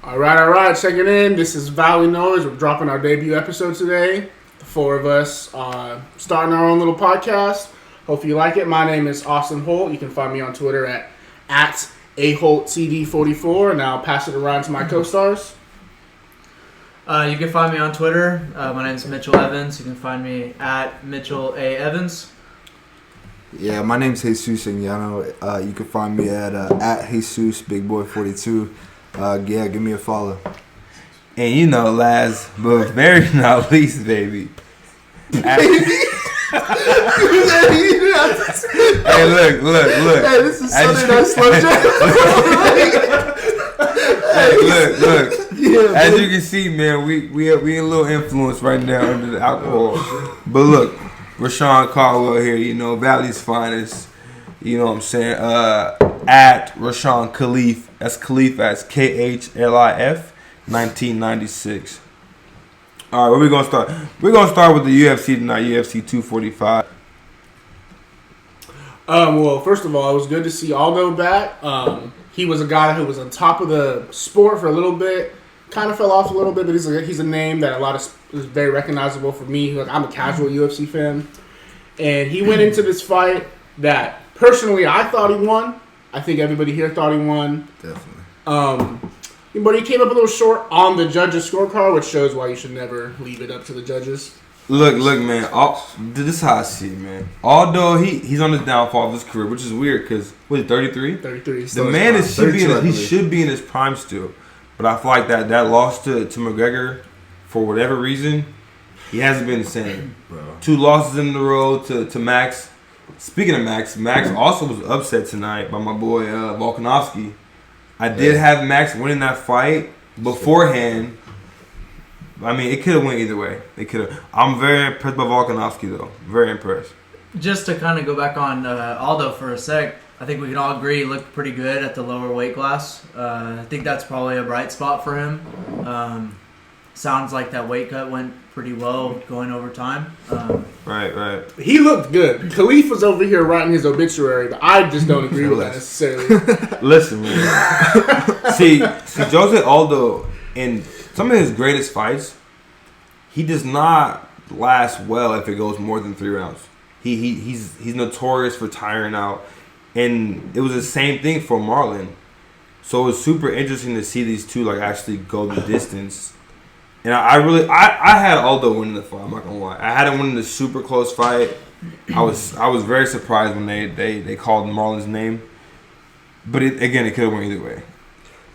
All right, check it in. This is Valley Noise. We're dropping our debut episode today. The four of us starting our own little podcast. Hope you like it. My name is Austin Holt. You can find me on Twitter at AHoltTD44, and I'll pass it around to my co-stars. You can find me on Twitter. My name is Mitchell Evans. You can find me at Mitchell A. Evans. Yeah, my name's Jesus Ignano. You can find me at Jesus Big Boy 42. Yeah, give me a follow. And you know, last but very not least, baby. Hey, look. Hey, this is Sunday Night Slow Jam. Hey, look. Yeah, as you can see, man, we a little influence right now under the alcohol. But look, Rashawn Caldwell here, you know, Valley's finest. You know what I'm saying? At Rashawn Khalif. That's Khalif. That's KHLIF. 1996. All right, where we gonna start? We're gonna start with the UFC tonight. UFC 245. Well, first of all, it was good to see Aldo back. He was a guy who was on top of the sport for a little bit. Kind of fell off a little bit, but he's a name that is very recognizable for me. Like, I'm a casual UFC fan, and he went into this fight that personally I thought he won. I think everybody here thought he won. Definitely. But he came up a little short on the judges' scorecard, which shows why you should never leave it up to the judges. Look, man. This is how I see it, man. Although he's on the downfall of his career, which is weird because what is it, 33? 33. The man should be in his prime still. But I feel like that loss to McGregor, for whatever reason, he hasn't been the same. Bro. 2 losses in a row to Max. Speaking of Max also was upset tonight by my boy Volkanovski. I did have Max winning that fight beforehand. I mean, it could have went either way. It could have. I'm very impressed by Volkanovski, though. Very impressed. Just to kind of go back on Aldo for a sec, I think we can all agree he looked pretty good at the lower weight class. I think that's probably a bright spot for him. Sounds like that weight cut went pretty well going over time. Right. He looked good. Khalif was over here writing his obituary, but I just don't agree with that necessarily. Listen, man. see, Jose Aldo, in some of his greatest fights, he does not last well if it goes more than 3 rounds. He's notorious for tiring out. And it was the same thing for Marlon. So it was super interesting to see these two like actually go the distance. And I had Aldo winning the fight, I'm not gonna lie. I had him winning the super close fight. I was very surprised when they called Marlon's name. But it could have went either way.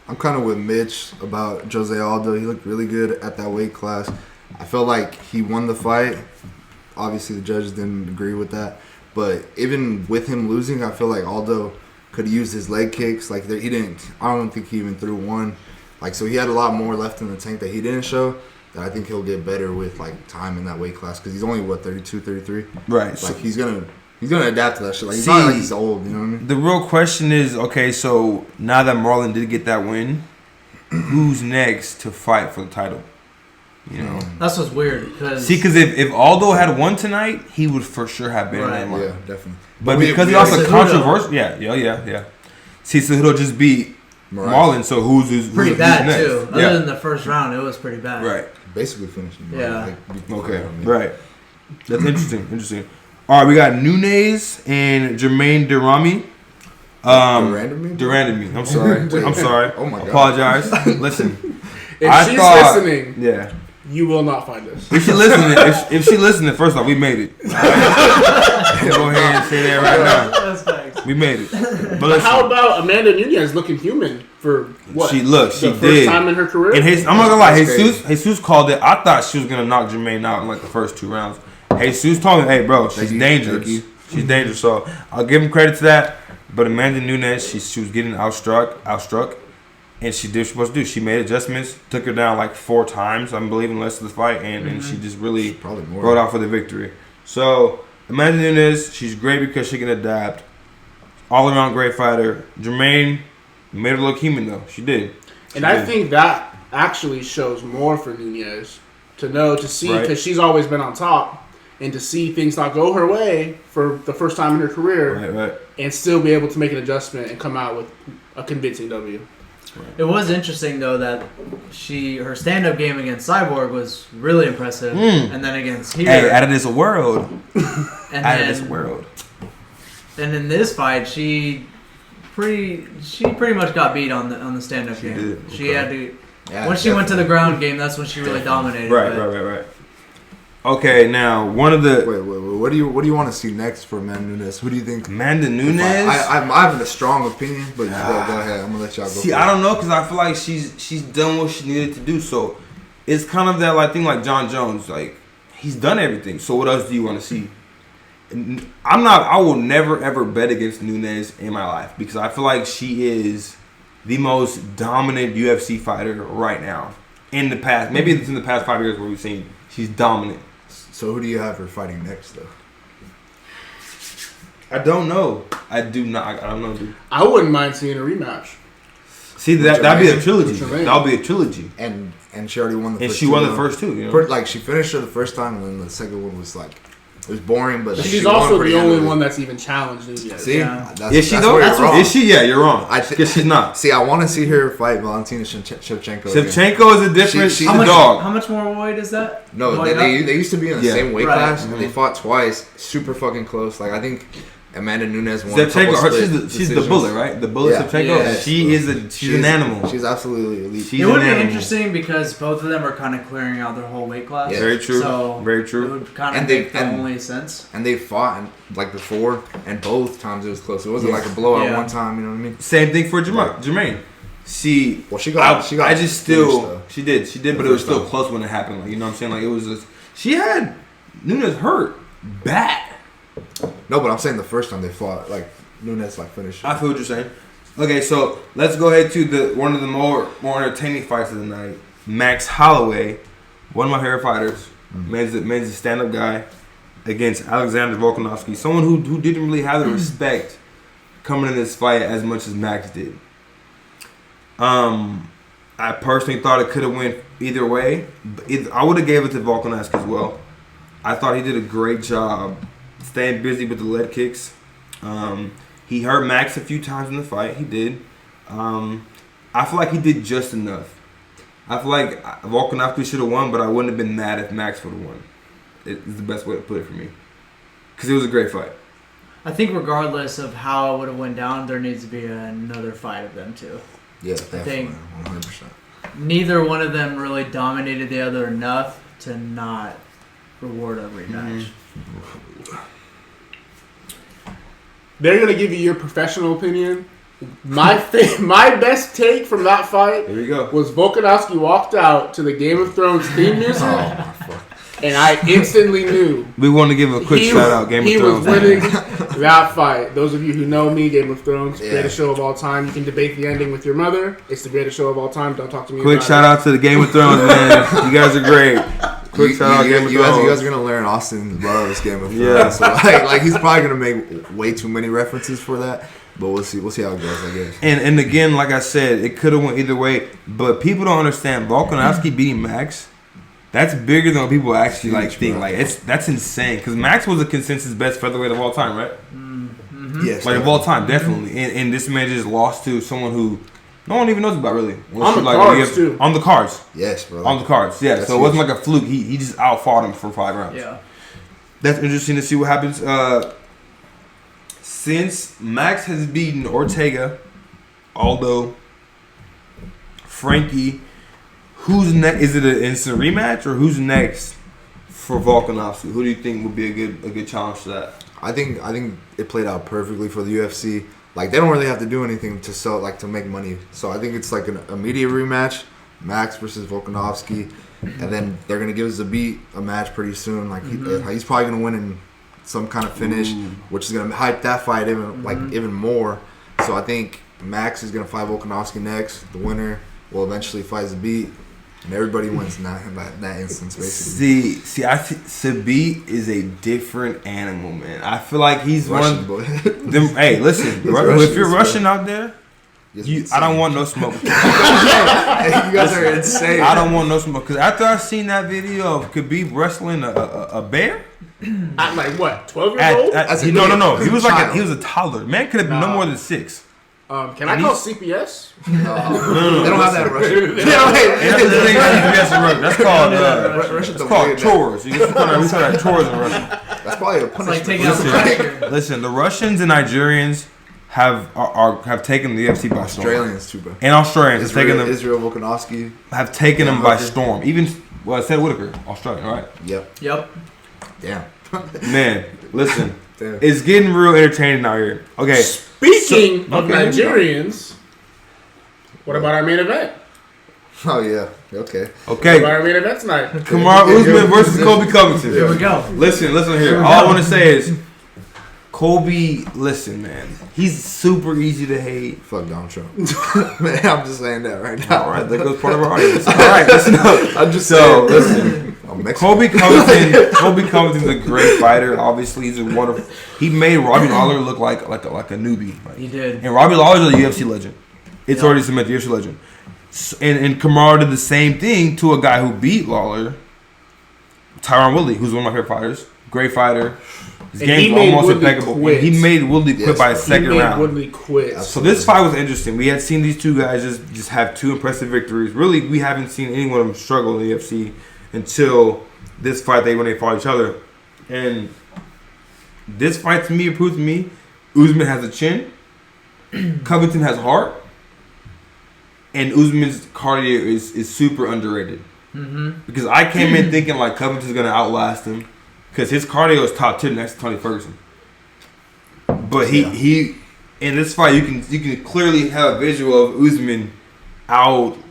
I'm kind of with Mitch about Jose Aldo. He looked really good at that weight class. I felt like he won the fight. Obviously, the judges didn't agree with that. But even with him losing, I feel like Aldo could have used his leg kicks. Like he didn't. I don't think he even threw one. Like, so he had a lot more left in the tank that he didn't show. That I think he'll get better with like time in that weight class because he's only 32, 33. Right. Like so, he's gonna adapt to that shit. Like he's not like he's old. You know what I mean? The real question is, okay, so now that Marlon did get that win, who's next to fight for the title? You know, that's what's weird because if Aldo had won tonight, he would for sure have been in that line. Yeah, definitely. But because he lost a controversial, yeah. See, so he'll just beat Marlon. So who's pretty bad next? too. Other than the first round, it was pretty bad. Right. Basically finishing. Yeah. Okay. Right. That's interesting. All right, we got Nunes and Jermaine Durrami. Durandamy. I'm sorry. Oh my god. Apologize. Listen. If she's listening, yeah. You will not find us. If she listening, first off, we made it. Right? Go ahead and say that right now. That's nice. We made it. But how about Amanda Nunes looking human for what? She did. First time in her career? And I'm not gonna lie, Jesus called it. I thought she was gonna knock Jermaine out in like the first 2 rounds. Jesus told me, hey bro, she's dangerous. She's dangerous. So I'll give him credit to that. But Amanda Nunes, she was getting outstruck. And she did what she was supposed to do. She made adjustments, took her down like 4 times, I believe, in the rest of the fight, and she just really brought out for the victory. So, Amanda Nunes, she's great because she can adapt. All-around great fighter. Jermaine made her look human, though. She did. I think that actually shows more for Nunes to see, because she's always been on top, and to see things not go her way for the first time in her career, right. and still be able to make an adjustment and come out with a convincing W. It was interesting though that her stand-up game against Cyborg was really impressive, and then against here, out of this world, and out of this world. And in this fight, she pretty much got beat on the stand-up game. Did. She had to. Yeah, Once she went to the ground game, that's when she really dominated. Right. Okay, now one of the wait. What do you want to see next for Amanda Nunes? Who do you think? Amanda Nunes. I'm having a strong opinion, but go ahead. I'm gonna let y'all go. See, I don't know because I feel like she's done what she needed to do. So it's kind of that thing like John Jones. Like he's done everything. So what else do you want to see? I will never ever bet against Nunes in my life because I feel like she is the most dominant UFC fighter right now. In the past, maybe it's in the past 5 years where we've seen she's dominant. So who do you have her fighting next, though? I don't know. I do not. I don't know, dude. I wouldn't mind seeing a rematch. See, that'd be a trilogy. With Jermaine. That'll be a trilogy. And she already won the first And she two, won the though. first two. You know? Like she finished her the first time, and then the second one was like it was boring. But She's she won also pretty the only handily. one that's even challenged it yet. See, Yeah. Is she that's though? where you're wrong. Is she? Yeah, you're wrong. Because she's not. See, I want to see her fight Valentina Shevchenko. again. Shevchenko is a different. She's She's a a dog. How much more weight is that? No, Going they up? used to be in the Yeah. same weight Right. class, and they fought twice. Super fucking close. Like I think Amanda Nunes won. Shevchenko, she's the bullet, right? The bullet Yeah. Shevchenko. Yeah. She's an animal. She's absolutely elite. She's It would an be animal. interesting because both of them are kind of clearing out their whole weight class. Yeah. Very true. So Very it true. would kind of And make the and- only sense. And they fought like before, and both times it was close. It wasn't like a blowout Yeah. one time. You know what I mean? Same thing for Jermaine. See, Well, she got. I just finished, still though. she did, The but it was first still time. close when it happened. Like you know what I'm saying? Like it was just she had Nunes hurt bad. No, but I'm saying the first time they fought, like Nunes like finished. I feel what you're saying. Okay, so let's go ahead to one of the more entertaining fights of the night. Max Holloway, one of my favorite fighters, man's a stand-up guy, against Alexander Volkanovski, someone who didn't really have the respect coming in this fight as much as Max did. I personally thought it could have went either way. I would have gave it to Volkanovski as well. I thought he did a great job staying busy with the leg kicks. He hurt Max a few times in the fight. He did. I feel like he did just enough. I feel like Volkanovski should have won, but I wouldn't have been mad if Max would have won. It's the best way to put it for me. Because it was a great fight. I think regardless of how it would have went down, there needs to be another fight of them too. Yeah, definitely, think- 100%. Neither one of them really dominated the other enough to not reward a rematch. They're gonna give you your professional opinion. My best take from that fight There you go. was Volkanovski walked out to the Game of Thrones theme music, Oh my fuck. and I instantly knew We want to give a quick shout out Game of he Thrones. was winning that fight. Those of you who know me, Game of Thrones, Yeah. greatest show of all time. You can debate the ending with your mother. It's the greatest show of all time. Don't talk to me. Quick about shout out to the Game of Thrones, man. You guys are great. Quick shout out Game of you guys Thrones. are gonna learn Austin loves Game of Thrones. Yeah. So like he's probably gonna make way too many references for that. But we'll see how it goes, I guess. And again, like I said, it could have went either way. But people don't understand Volkanovski beating Max. That's bigger than what people actually like Huge, think. bro. Like that's insane. Because Max was a consensus best featherweight of all time, right? Yes, Like of all time, definitely. And this man just lost to someone who no one even knows about really. On the Like, cards, too. On the cards. Yes, bro. On the cards. Yeah. That's So it wasn't huge. like a fluke. He just outfought him for 5 rounds. Yeah. That's interesting to see what happens. Since Max has beaten Ortega, Aldo, Frankie, who's next? Is it an instant rematch or who's next for Volkanovski? Who do you think would be a good challenge for that? I think it played out perfectly for the UFC. Like they don't really have to do anything to sell, like to make money. So I think it's like an immediate rematch, Max versus Volkanovski, and then they're gonna give Zabit a match pretty soon. Like he's probably gonna win in some kind of finish, which is gonna hype that fight even more. So I think Max is gonna fight Volkanovski next. The winner will eventually fight Zabit, and everybody wins in that instance, basically. See, I think Zabit is a different animal, man. I feel like he's Russian one boy. of them. Hey, listen, if Russians, you're bro. Russian out there, I don't want no smoke. You guys are insane. I don't want no smoke because after I seen that video of Khabib wrestling a bear, At like what, 12 years old? As a no, kid, no, as he a was child. he was a toddler. Man could have been no Nah. more than 6. Can I call CPS? No. They don't have that in Russia. That's called chores. We call that chores in Russia. That's probably a punishment. Like taking out the pressure. Listen, the Russians and Nigerians have taken the UFC by storm. Australians too, bro. And Australians Israel Volkanovski have taken them by storm. Even Ted Whitaker, Australian, right? Yep. Damn. Man, listen, Damn. it's getting real entertaining out here. Okay. Speaking of Nigerians, what about our main event? Oh yeah. Okay. What about our main event tonight? Kamaru Usman versus Colby Covington. Here we go. Listen here. All I want to say is, Colby, listen, man. He's super easy to hate. Fuck Donald Trump. Man, I'm just saying that right now. All right, there goes part of our audience. All right, listen up. I'm just So, saying. listen. Colby Covington's a great fighter. Obviously, he's a wonderful. He made Robbie Lawler look like a newbie. Right? He did. And Robbie Lawler's a UFC legend. It's already cemented, UFC legend. And Kamaru did the same thing to a guy who beat Lawler, Tyron Woodley, who's one of my favorite fighters. Great fighter. His game's almost impeccable. And he made Woodley quit by a second round. Woodley quit. So this fight was interesting. We had seen these two guys just have two impressive victories. Really, we haven't seen any one of them struggle in the UFC until this fight when they fought each other. And this fight to me, it proved to me, Usman has a chin, Covington has heart, and Usman's cardio is super underrated. Mm-hmm. Because I came in thinking like Covington's gonna outlast him, because his cardio is top 10 next to Tony Ferguson. But he in this fight you can clearly have a visual of Usman outlasting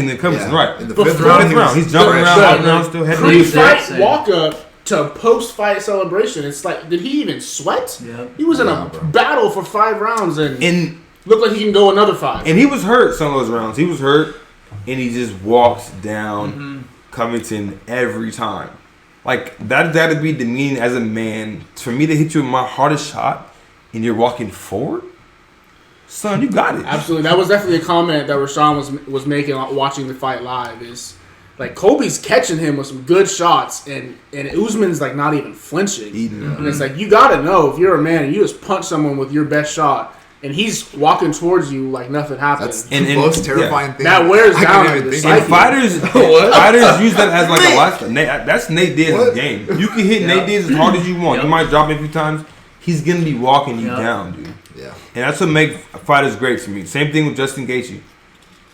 the Covington, right? In the Before- fifth round, He's jumping around, still head Pre-fight walk up to post-fight celebration. It's like, did he even sweat? Yep. He was in a battle for 5 rounds and looked like he can go another 5. And he was hurt some of those rounds. He was hurt, and he just walks down Covington every time. Like, that would be demeaning as a man. For me to hit you with my hardest shot, and you're walking forward? Son, you got it. Absolutely. That was definitely a comment that Rashawn was making watching the fight live. Is like Colby's catching him with some good shots, and Usman's like not even flinching. And it's like, you got to know, if you're a man and you just punch someone with your best shot, and he's walking towards you like nothing happened. That's the most terrifying thing. That wears down even the think psyche. And fighters use that as like a lifestyle. That's Nate Diaz's game. You can hit Nate Diaz as hard as you want. You might drop him a few times. He's going to be walking you down, dude. Yeah. And that's what makes fighters great to me. Same thing with Justin Gaethje.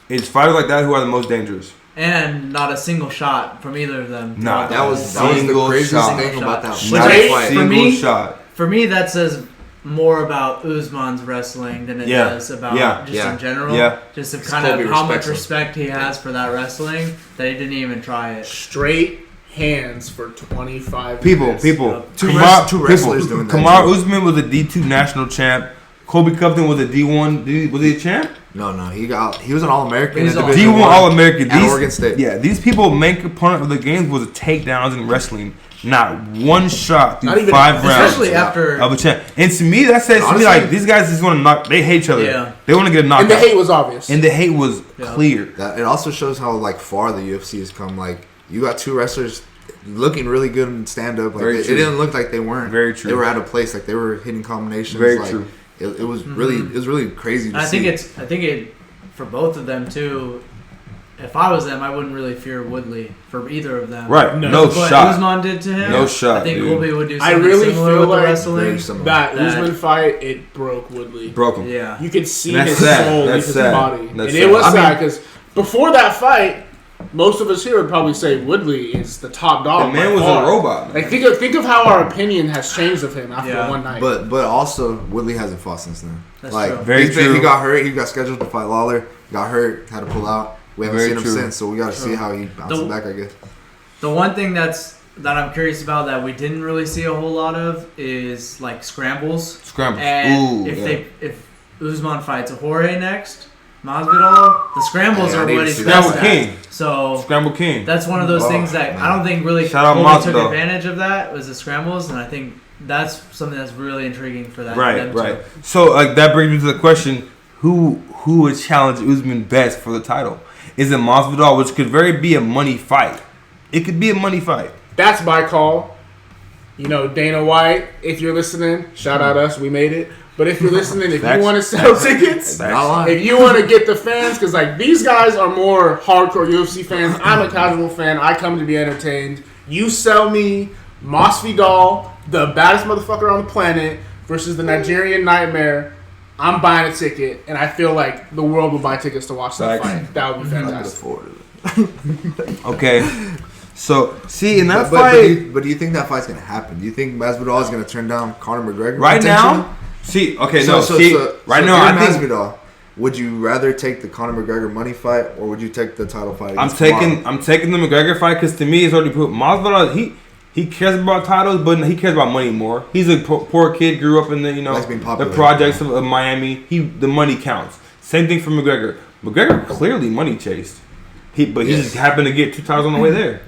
It's fighters like that who are the most dangerous. And not a single shot from either of them. Nah, That was the craziest thing about that shot. For me, that says more about Usman's wrestling than it does about in general. Yeah. Just of kind of how much respect he has for that wrestling that he didn't even try it. Straight hands for 25 minutes. People. Two wrestlers doing that. Kamaru Usman was a D2 national champ. Colby Covington was a D1. Was he a champ? No. He was an All-American. D1 All-American. At Oregon State. Yeah, these people, main component of the games was takedowns in wrestling. Not one shot through 5 rounds. Especially after of a champ. And to me, that says to me like these guys just want to knock. They hate each other. Yeah. They want to get a knockout. And the hate was obvious. And the hate was clear. It also shows how like far the UFC has come. Like, you got two wrestlers looking really good in stand-up. Like, it didn't look like they weren't. Very true. They were out of place. Like, they were hitting combinations. Very like, true. It was really crazy to see. I think it for both of them too. If I was them, I wouldn't really fear Woodley for either of them. Right. No what shot. Usman did to him. No shot. I think dude. Colby would do I something really similar feel with the like wrestling. That Usman fight, it broke Woodley. Broke him. Yeah. You could see That's his sad. soul leave That's his sad. body. That's and sad. it was sad because before that fight, most of us here would probably say Woodley is the top dog. The man was a robot. Like, think of how our opinion has changed of him after one night. But also, Woodley hasn't fought since then. That's like, true. Very true. He got hurt. He got scheduled to fight Lawler. Got hurt. Had to pull out. We haven't Very seen him true. since, so we got to see how he bounces back, I guess. The one thing that I'm curious about that we didn't really see a whole lot of is like scrambles. And if Usman fights a Jorge next, Masvidal, the scrambles are what he's best at. So Scramble King. That's one of those things that I don't think really Shout out Colby took Masvidal. advantage of. That was the scrambles, and I think that's something that's really intriguing for that. Right. So that brings me to the question: Who would challenge Usman best for the title? Is it Masvidal, which could very be a money fight? It could be a money fight. That's my call. You know, Dana White, if you're listening, shout out us, we made it. But if you're listening, if Facts. you want to sell tickets, Not lying. if you want to get the fans, because like these guys are more hardcore UFC fans. I'm a casual fan. I come to be entertained. You sell me Masvidal, the baddest motherfucker on the planet, versus the Nigerian Nightmare. I'm buying a ticket, and I feel like the world will buy tickets to watch that Facts. fight. That would be I can fantastic. afford it. Okay. So, see, in that But fight, do you think that fight's gonna happen? Do you think Masvidal is gonna turn down Conor McGregor right potentially? now, see, okay, So no, see, right if now, you're I think Masvidal, would you rather take the Conor McGregor money fight or would you take the title fight? I'm against taking Kamaru? the McGregor fight because to me, it's already put Masvidal. He cares about titles, but he cares about money more. He's a poor kid, grew up in the Likes being the popular. projects of Miami. The money counts. Same thing for McGregor. McGregor clearly money chased. He Yes. happened to get 2 titles on the way there.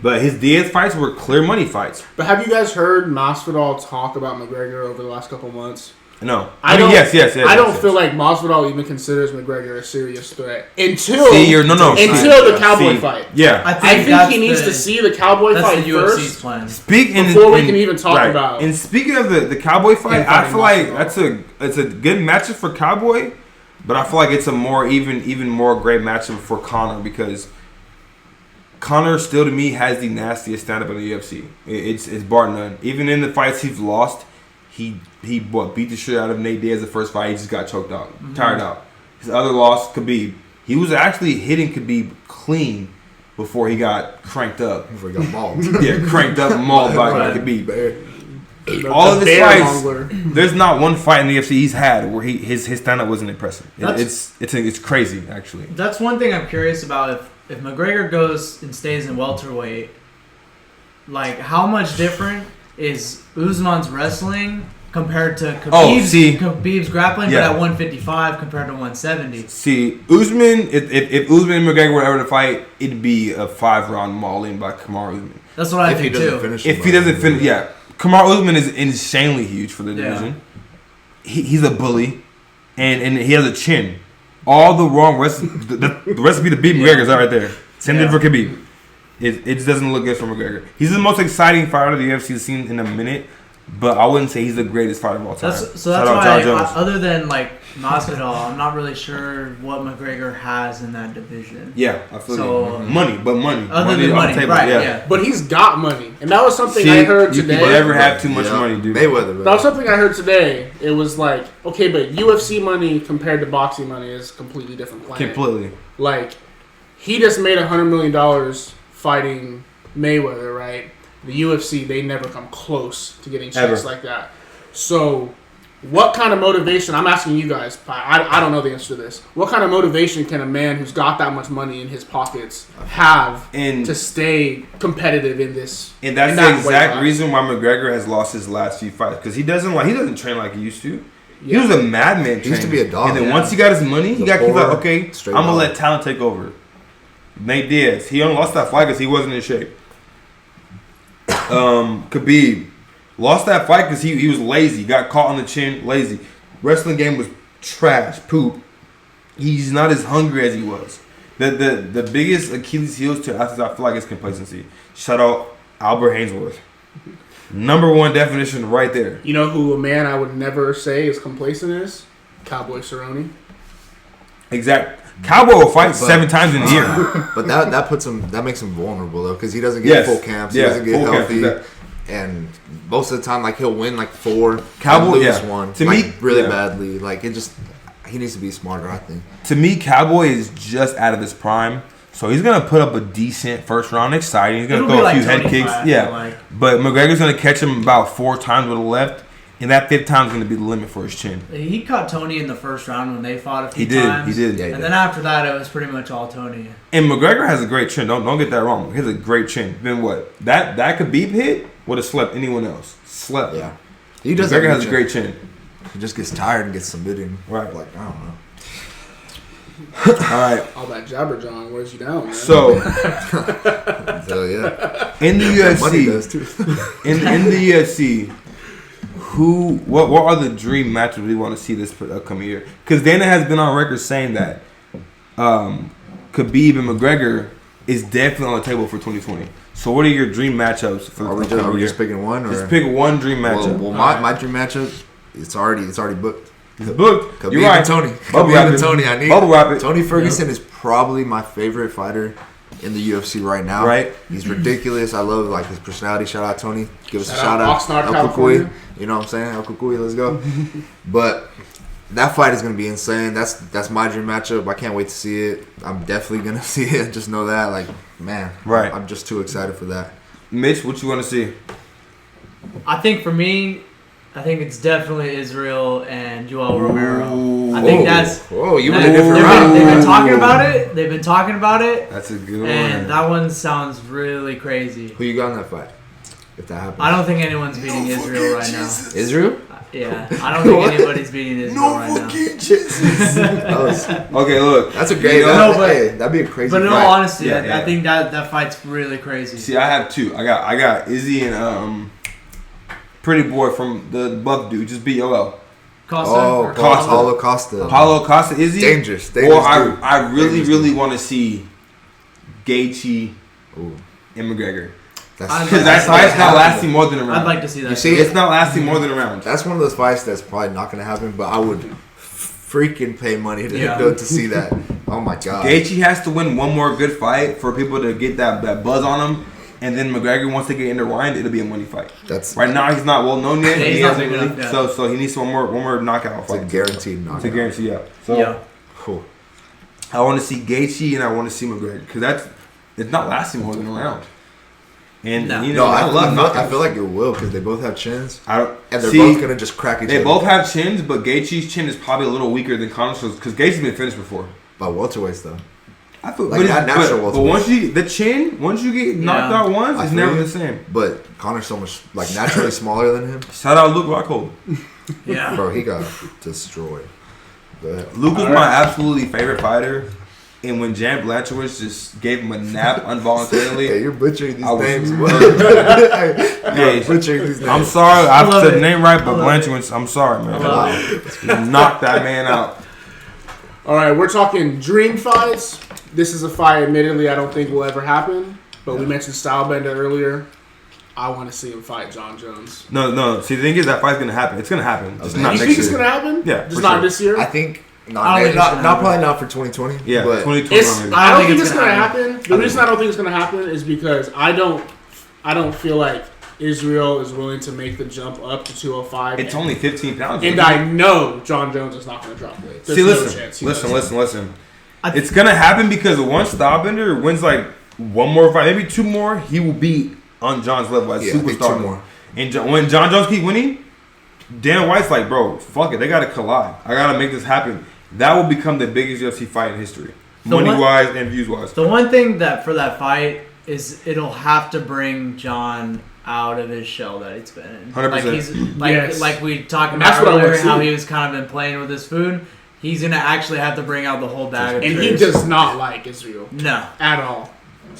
But his Diaz fights were clear money fights. But have you guys heard Masvidal talk about McGregor over the last couple months? No, I mean, don't- yes. I don't yes. feel like Masvidal even considers McGregor a serious threat until until the Cowboy fight. Yeah. I I think, think he needs to see the Cowboy that's fight the UFC's first. plan. Before we can even talk about- And speaking of the Cowboy fight, Him I fighting feel like Masvidal. it's a good matchup for Cowboy, but I feel like it's a more even more great matchup for Conor because Conor still to me has the nastiest stand up in the UFC. It's bar none. Even in the fights he's lost, he beat the shit out of Nate Diaz the first fight. He just got choked out, tired out. His other loss, Khabib, he was actually hitting Khabib clean before he got cranked up. Before he got mauled. Yeah, cranked up, mauled by Right. Khabib. The- All the of his bear fights, mongler. there's not one fight in the UFC he's had where his stand up wasn't impressive. That's- It's crazy actually. That's one thing I'm curious about. If McGregor goes and stays in welterweight, like how much different is Usman's wrestling compared to Khabib's grappling, Yeah. but at 155 compared to 170? See, Usman, if Usman and McGregor were ever to fight, it'd be a 5-round mauling by Kamaru Usman. That's what I If he think doesn't too. finish If him he by doesn't the finish, end. yeah, Kamaru Usman is insanely huge for the Yeah. division. He's a bully, and he has a chin. All the wrong the recipe to beat McGregor is right there. Same thing Yeah. for Khabib. It just doesn't look good for McGregor. He's the most exciting fighter the UFC has seen in a minute, but I wouldn't say he's the greatest fighter of all time. That's Shout out why, John Jones. other than like Masvidal, I'm not really sure what McGregor has in that division. Yeah, I feel So- you. Money. Other on than the money, table, right? Yeah. But he's got money, and that was something See, I heard you today. can never have too much money, dude. Mayweather, That was something I heard today. It was like, okay, but UFC money compared to boxing money is a completely different planet. Completely. Like, he just made $100 million fighting Mayweather, right? The UFC, they never come close to getting checks Ever. like that. So, what kind of motivation, I'm asking you guys, I don't know the answer to this. What kind of motivation can a man who's got that much money in his pockets have And to stay competitive in this? And that's in the that weight exact class? reason why McGregor has lost his last few fights because he doesn't train like he used to. He Yeah. was a madman. He used to be a dog, and then yeah. once he got his money, he The got he's like, poor, okay, I'm straight gonna dog. let talent take over. Nate Diaz, he only lost that fight because he wasn't in shape. Khabib lost that fight because he was lazy, got caught on the chin, lazy. Wrestling game was trash, poop. He's not as hungry as he was. The biggest Achilles heels to athletes, I feel like, is complacency. Shout out Albert Hainsworth. Number one definition right there. You know who a man I would never say is complacent is? Cowboy Cerrone. Exact. Cowboy will fight But- 7 times in a year. But that makes him vulnerable though, because he doesn't get Yes. full camps, he Yeah, doesn't get full camps, healthy, exactly. and most of the time, like he'll win like 4, Cowboy- lose yeah. one, To like, me- really yeah. badly. Like he needs to be smarter, I think. To me, Cowboy is just out of his prime. So he's going to put up a decent first round, exciting. He's going to It'll throw be a few like head Tony kicks. Fight, I Yeah. feel like. But McGregor's going to catch him about 4 times with a left. And that 5th time is going to be the limit for his chin. He caught Tony in the first round when they fought a few He did. times. He did. Yeah, he And did. then after that, it was pretty much all Tony. And McGregor has a great chin. Don't get that wrong. He has a great chin. Then what? That Khabib hit would have slept anyone else. Slept. Yeah, he does. McGregor have has a great chin. He just gets tired and gets submitted. Right. Like I don't know. All right. All that jabber John wears you down, man. So So yeah, in the money UFC, does too. in the UFC, what are the dream matches we want to see this upcoming year? Because Dana has been on record saying that Khabib and McGregor is definitely on the table for 2020. So what are your dream matchups for the Are we upcoming year? just picking one? Or? Just pick one dream matchup. Well, my dream matchup it's already booked. It's booked. Khabib You're right. and Tony. Bubble Khabib wrap and it. Tony. I need Bubble wrap it. Tony Ferguson is probably my favorite fighter in the UFC right now. Right. He's ridiculous. I love like his personality. Shout out Tony. Give us a Shout shout out out. Oxnard, El California. Cucuy. You know what I'm saying? El Cucuy, let's go. But that fight is gonna be insane. That's my dream matchup. I can't wait to see it. I'm definitely gonna see it. Just know that, like, man, Right. I'm just too excited for that. Mitch, what you want to see? I think for me, I think it's definitely Israel and Joel Romero. I Whoa. think that's. Whoa, you that- went a different they've route. been talking about it. They've been talking about it, That's a good and one. that one sounds really crazy. Who you got in that fight? If that happens, I don't think anyone's beating Israel right now. Israel. Yeah, I don't think anybody's beating Israel right now. Okay, look. that's a great. You know, No, but- that'd be a crazy. But in fight. all honesty, Yeah, I yeah. think that fight's really crazy. See, I have two. I got Izzy and Pretty Boy from the Buff dude. Just beat OL. Costa Oh, or Costa. Paulo Costa. Paulo Costa, Izzy. Dangerous Or dude. I really, Dangerous really dude. want to see Gaethje Ooh, and McGregor. I'd Because like that fight's not lasting more than a round. I'd like to see that. You see, It's not lasting more than a round. that's one of those fights that's probably not gonna happen. But I would freaking pay money to Yeah. go to see that. Oh my god. Gaethje has to win one more good fight for people to get that buzz on him. And then McGregor, once they get intertwined, it'll be a money fight. That's Right now, he's not well known yet. Yeah, he's He not hasn't big really- enough, yeah. So he needs one more knockout it's a fight. guaranteed knockout. It's a guarantee, yeah. So Yeah. Cool. I want to see Gaethje and I want to see McGregor because it's not lasting more than a round. And No. you No, know, I love knockouts. I feel like it will because they both have chins I don't, and they're see, both gonna just crack each They other. both have chins, but Gaethje's chin is probably a little weaker than Conor's because Gaethje's been finished before. By welterweights though. I feel Like that natural but welterweight. once you get knocked Yeah. out once, I it's feel never you. the same. But Connor's so much like naturally smaller than him. Shout out Luke Rockhold. Yeah. Bro, he got destroyed. Go ahead. Luke was All right. my absolutely favorite fighter, and when Jan Blanchowicz just gave him a nap involuntarily, Hey, you're butchering these I was names. Hey, You're butchering these names. I'm sorry, I love said the it. name right, but I love it. Blanchowicz, I'm sorry, man. love Wow. Knock that man out. All right, we're talking dream fights. This is a fight, admittedly, I don't think will ever happen. But we mentioned Stylebender earlier. I want to see him fight John Jones. No. See, the thing is, that fight's gonna happen. It's gonna happen. Just Okay. not You next think it's year. gonna happen? Yeah, just for not sure. this year. I think I not, don't think it's not, gonna not happen. probably not for 2020. Yeah, but 2020. It's, maybe. I don't think it's it's gonna gonna happen. happen. The reason I don't think it's gonna happen is because I don't feel like Israel is willing to make the jump up to 205. It's only 15 pounds. and I know John Jones is not gonna drop weight. There's See, no listen, chance he does. listen. It's gonna happen because once Stylebender wins like one more fight, maybe two more, he will be on John's level as Yeah, I think superstar. two more. And when John Jones keep winning, Dan White's like, bro, fuck it, they gotta collide. I gotta make this happen. That will become the biggest UFC fight in history, The money one- wise and views wise. The one thing that for that fight is it'll have to bring John out of his shell that he's been in. 100%. Like he's like Yes. like we talked And about that's what I wanna earlier, how see. he was kind of been playing with his food. He's gonna actually have to bring out the whole bag of And he tricks. does not like Israel No. at all.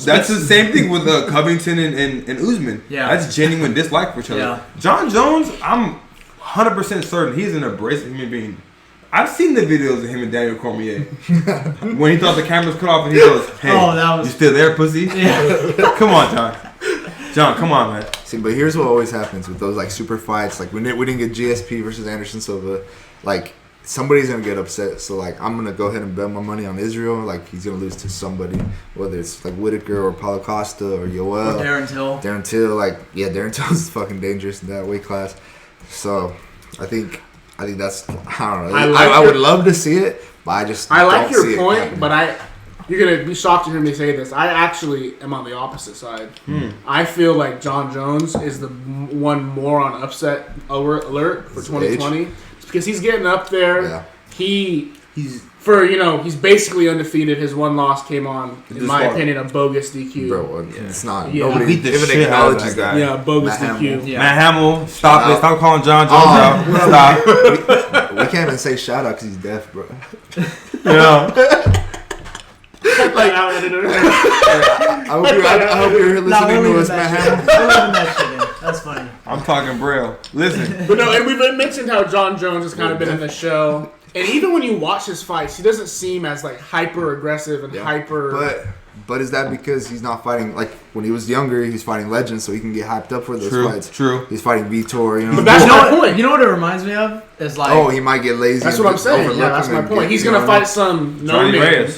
That's the same thing with Covington and Usman. Yeah. That's genuine dislike for each other. Yeah. John Jones, I'm 100% certain he's an abrasive human being. I've seen the videos of him and Daniel Cormier when he thought the cameras cut off and he goes, "Hey, Oh, that was- you still there, pussy? Yeah. Come on, John. John, come on, man. See, but here's what always happens with those like super fights. Like we didn't get GSP versus Anderson Silva. Like somebody's gonna get upset. So like I'm gonna go ahead and bet my money on Israel. Like he's gonna lose to somebody, whether it's like Whitaker or Paulo Costa or Yoel. Or Darren Till. Darren Till, like yeah, Darren Till's fucking dangerous in that weight class. So I think that's I don't know. I would love to see it, but I just I like don't see your it point, happening. but you're gonna be shocked to hear me say this. I actually am on the opposite side. I feel like John Jones is the one more on upset alert for His 2020 because he's getting up there. Yeah. He's He's he's basically undefeated. His one loss came on, in Just my fought. opinion, a bogus DQ. Bro, it's not. Yeah. Nobody He beat the even shit out of acknowledges that that. guy. Yeah, bogus Matt DQ. Hamill. Yeah. Matt Hamill, stop Shout it. out. Stop calling John Jones Oh. out. Stop. We can't even say shout out because he's deaf, bro. You know? I hope you're listening to us, Matt Hamill. We're leaving that shit in. That's funny. I'm talking Braille. Listen. But no, and we've mentioned how John Jones has kind of been in the show. And even when you watch his fights, he doesn't seem as like hyper aggressive and hyper. But is that because he's not fighting like when he was younger? He was fighting legends, so he can get hyped up for those fights. True. He's fighting Vitor. You know. But that's my point. You know what it reminds me of? Is like he might get lazy. That's what I'm saying. Yeah, that's my point. He's gonna fight some no name,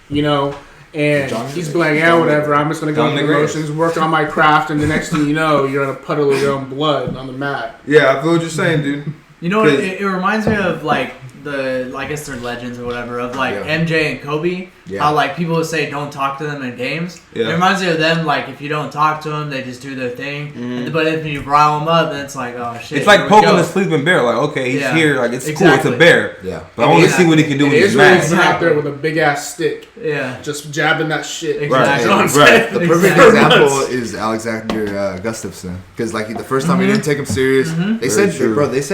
you know, and he's like, yeah, whatever. I'm just gonna go through the motions, work on my craft, and the next thing you know, you're gonna puddle your own blood on the mat. Yeah, I feel what you're saying, dude. You know what? It reminds me of like I guess they're legends or whatever of like MJ and Kobe. Yeah. How like people would say don't talk to them in games. Yeah. It reminds me of them like if you don't talk to them, they just do their thing. Mm-hmm. But if you rile them up, then it's like shit. It's like poking a sleeping bear. Like okay, he's here. Like it's cool. It's a bear. Yeah. But I want to see what he can do with his mask. He's out there with a big ass stick. Yeah. Just jabbing that shit. Exactly. Right. The perfect example is Alexander Gustafsson because like the first time he didn't take him serious. They said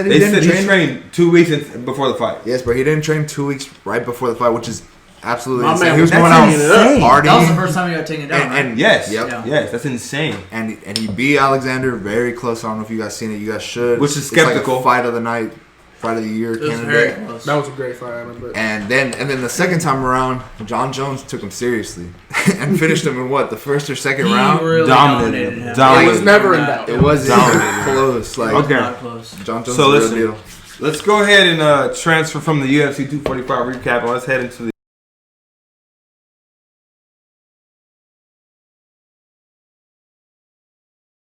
he didn't train 2 weeks before the fight. Yes, but he didn't train 2 weeks right before the fight, which is absolutely insane. Man, he was going out partying. That was the first time he got taken down. And yes, yes, that's insane. And he beat Alexander very close. I don't know if you guys seen it. You guys should. Which is skeptical. It's like a fight of the night, fight of the year candidate. Very close. That was a great fight. I remember. And then the second time around, John Jones took him seriously and finished him in the first or second round. Really dominated him. It was never in doubt. It wasn't close. Like not close. John Jones is the real deal. Let's go ahead and transfer from the UFC 245 recap and let's head into the